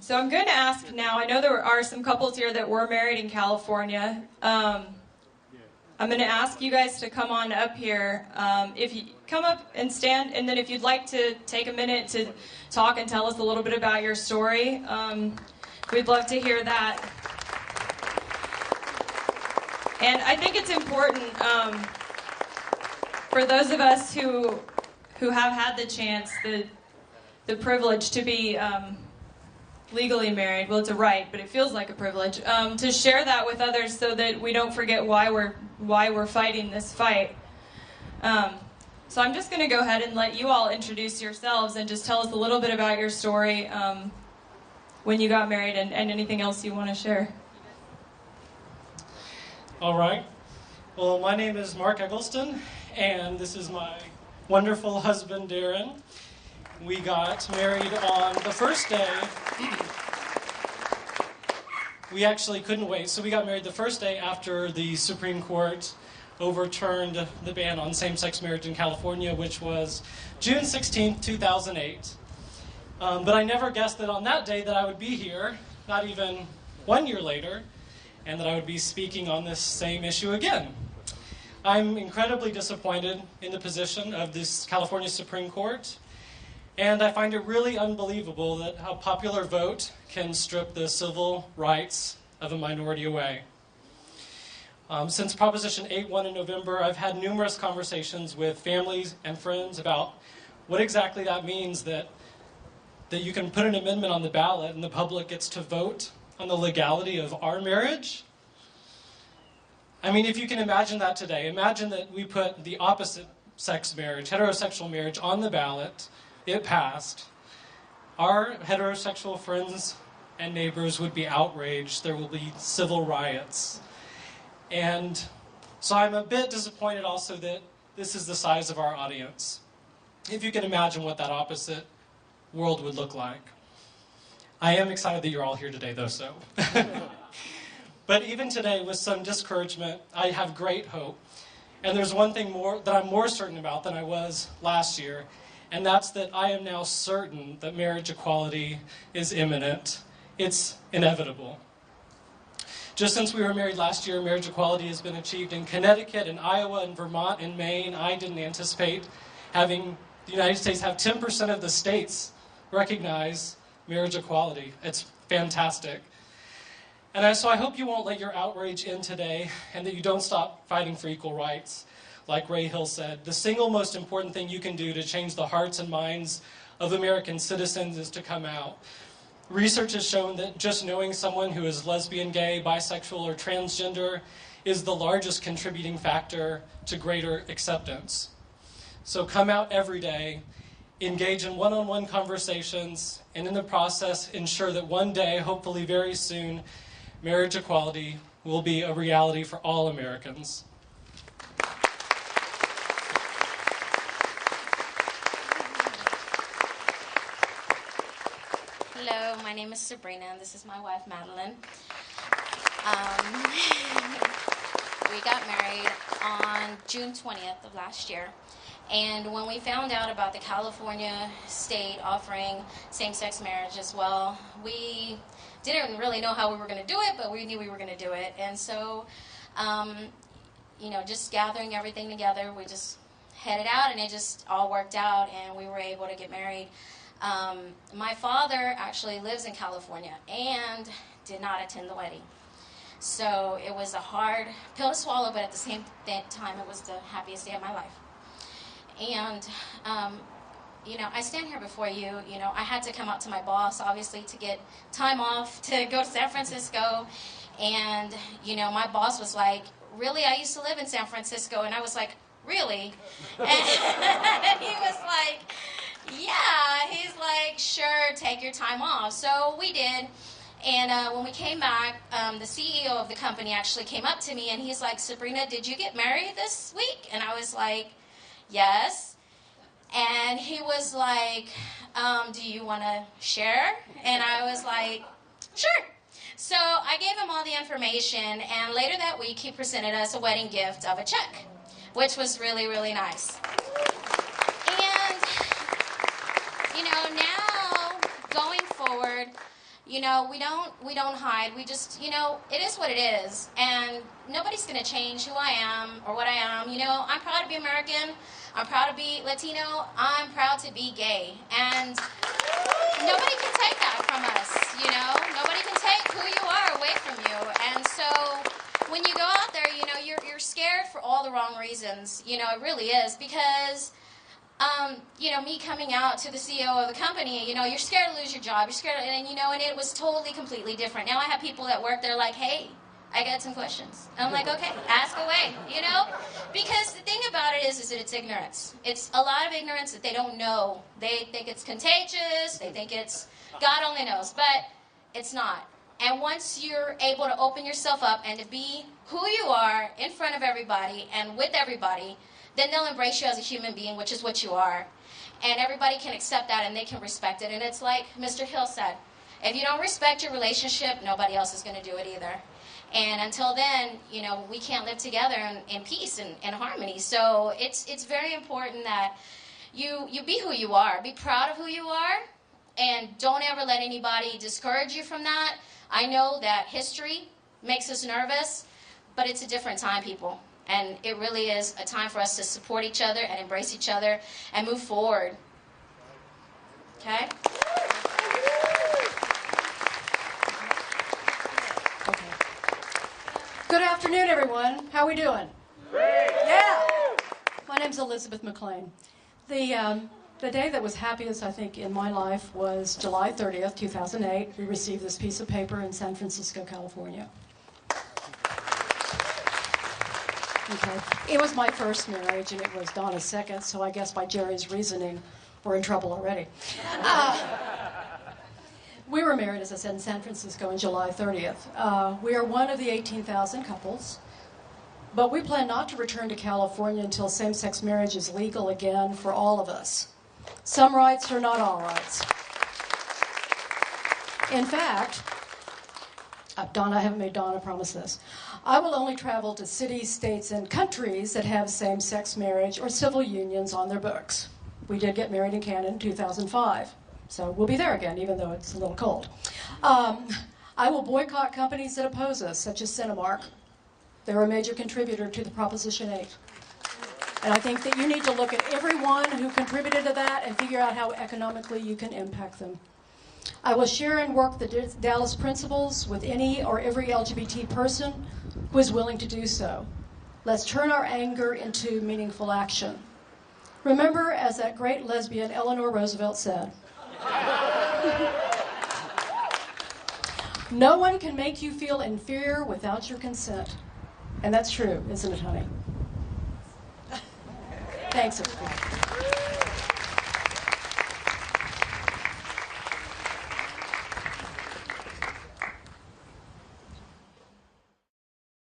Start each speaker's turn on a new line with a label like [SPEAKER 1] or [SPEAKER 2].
[SPEAKER 1] So I'm going to ask now, I know there are some couples here that were married in California. I'm going to ask you guys to come on up here. If you come up and stand, and then if you'd like to take a minute to talk and tell us a little bit about your story, we'd love to hear that. And I think it's important for those of us who have had the chance, the privilege to be legally married. Well, it's a right, but it feels like a privilege to share that with others, so that we don't forget why we're fighting this fight. So I'm just going to go ahead and let you all introduce yourselves and just tell us a little bit about your story when you got married, and anything else you want to share.
[SPEAKER 2] All right. Well, my name is Mark Eggleston, and this is my wonderful husband, Darren. We got married on the first day. We actually couldn't wait, so we got married the first day after the Supreme Court overturned the ban on same-sex marriage in California, which was June 16th, 2008. But I never guessed that on that day that I would be here, not even 1 year later, and that I would be speaking on this same issue again. I'm incredibly disappointed in the position of this California Supreme Court, and I find it really unbelievable that a popular vote can strip the civil rights of a minority away. Since Proposition 8-1 in November, I've had numerous conversations with families and friends about what exactly that means, that you can put an amendment on the ballot and the public gets to vote on the legality of our marriage. I mean, if you can imagine that today, imagine that we put the opposite sex marriage, heterosexual marriage, on the ballot. It passed. Our heterosexual friends and neighbors would be outraged. There will be civil riots. And so I'm a bit disappointed also that this is the size of our audience. If you can imagine what that opposite world would look like. I am excited that you're all here today, though, so. But even today, with some discouragement, I have great hope. And there's one thing more that I'm more certain about than I was last year, and that's that I am now certain that marriage equality is imminent. It's inevitable. Just since we were married last year, marriage equality has been achieved in Connecticut, in Iowa, in Vermont, in Maine. I didn't anticipate having the United States have 10% of the states recognize marriage equality. It's fantastic. And so I hope you won't let your outrage in today, and that you don't stop fighting for equal rights. Like Ray Hill said, the single most important thing you can do to change the hearts and minds of American citizens is to come out. Research has shown that just knowing someone who is lesbian, gay, bisexual, or transgender is the largest contributing factor to greater acceptance. So come out every day, engage in one-on-one conversations, and in the process ensure that one day, hopefully very soon, marriage equality will be a reality for all Americans.
[SPEAKER 3] Hello, my name is Sabrina, and this is my wife, Madeline. We got married on June 20th of last year. And when we found out about the California state offering same-sex marriage as well, we didn't really know how we were going to do it, but we knew we were going to do it. And so, just gathering everything together, we just headed out, and it just all worked out, and we were able to get married. My father actually lives in California and did not attend the wedding. So it was a hard pill to swallow, but at the same time, it was the happiest day of my life. And, I stand here before you, I had to come out to my boss, obviously, to get time off to go to San Francisco. And, my boss was like, really? I used to live in San Francisco. And I was like, really? And he was like, yeah. He's like, sure, take your time off. So we did. And when we came back, the CEO of the company actually came up to me, and he's like, Sabrina, did you get married this week? And I was like, yes. And he was like, do you want to share? And I was like, sure. So I gave him all the information, and later that week he presented us a wedding gift of a check, which was really, really nice. And, now, going forward, You know, we don't hide. We just, you know, it is what it is, and nobody's gonna change who I am or what I am. You know, I'm proud to be American. I'm proud to be Latino. I'm proud to be gay, and nobody can take that from us. You know, nobody can take who you are away from you. And so, when you go out there, you know, you're scared for all the wrong reasons. You know, it really is, because you know, me coming out to the CEO of the company, you know, you're scared to lose your job. You're scared, and you know, and it was totally, completely different. Now I have people that work there like, hey, I got some questions. And I'm like, okay, ask away, you know? Because the thing about it is that it's ignorance. It's a lot of ignorance that they don't know. They think it's contagious. They think it's, God only knows, but it's not. And once you're able to open yourself up and to be who you are in front of everybody and with everybody, then they'll embrace you as a human being, which is what you are. And everybody can accept that and they can respect it. And it's like Mr. Hill said, if you don't respect your relationship, nobody else is going to do it either. And until then, you know, we can't live together in peace and harmony. So it's very important that you be who you are. Be proud of who you are. And don't ever let anybody discourage you from that. I know that history makes us nervous, but it's a different time, people. And it really is a time for us to support each other and embrace each other and move forward. Okay?
[SPEAKER 4] Okay. Good afternoon, everyone. How are we doing? Great. Yeah. My name's Elizabeth McLean. The day that was happiest, I think, in my life was July 30th, 2008. We received this piece of paper in San Francisco, California. Okay. It was my first marriage, and it was Donna's second, so I guess by Jerry's reasoning, we're in trouble already. We were married, as I said, in San Francisco on July 30th. We are one of the 18,000 couples, but we plan not to return to California until same-sex marriage is legal again for all of us. Some rights are not all rights. In fact, Donna, I haven't made Donna promise this. I will only travel to cities, states, and countries that have same-sex marriage or civil unions on their books. We did get married in Canada in 2005, so we'll be there again, even though it's a little cold. I will boycott companies that oppose us, such as Cinemark. They're a major contributor to the Proposition 8. And I think that you need to look at everyone who contributed to that and figure out how economically you can impact them. I will share and work the Dallas principles with any or every LGBT person who is willing to do so. Let's turn our anger into meaningful action. Remember, as that great lesbian Eleanor Roosevelt said, no one can make you feel inferior without your consent. And that's true, isn't it, honey? Thanks, everybody.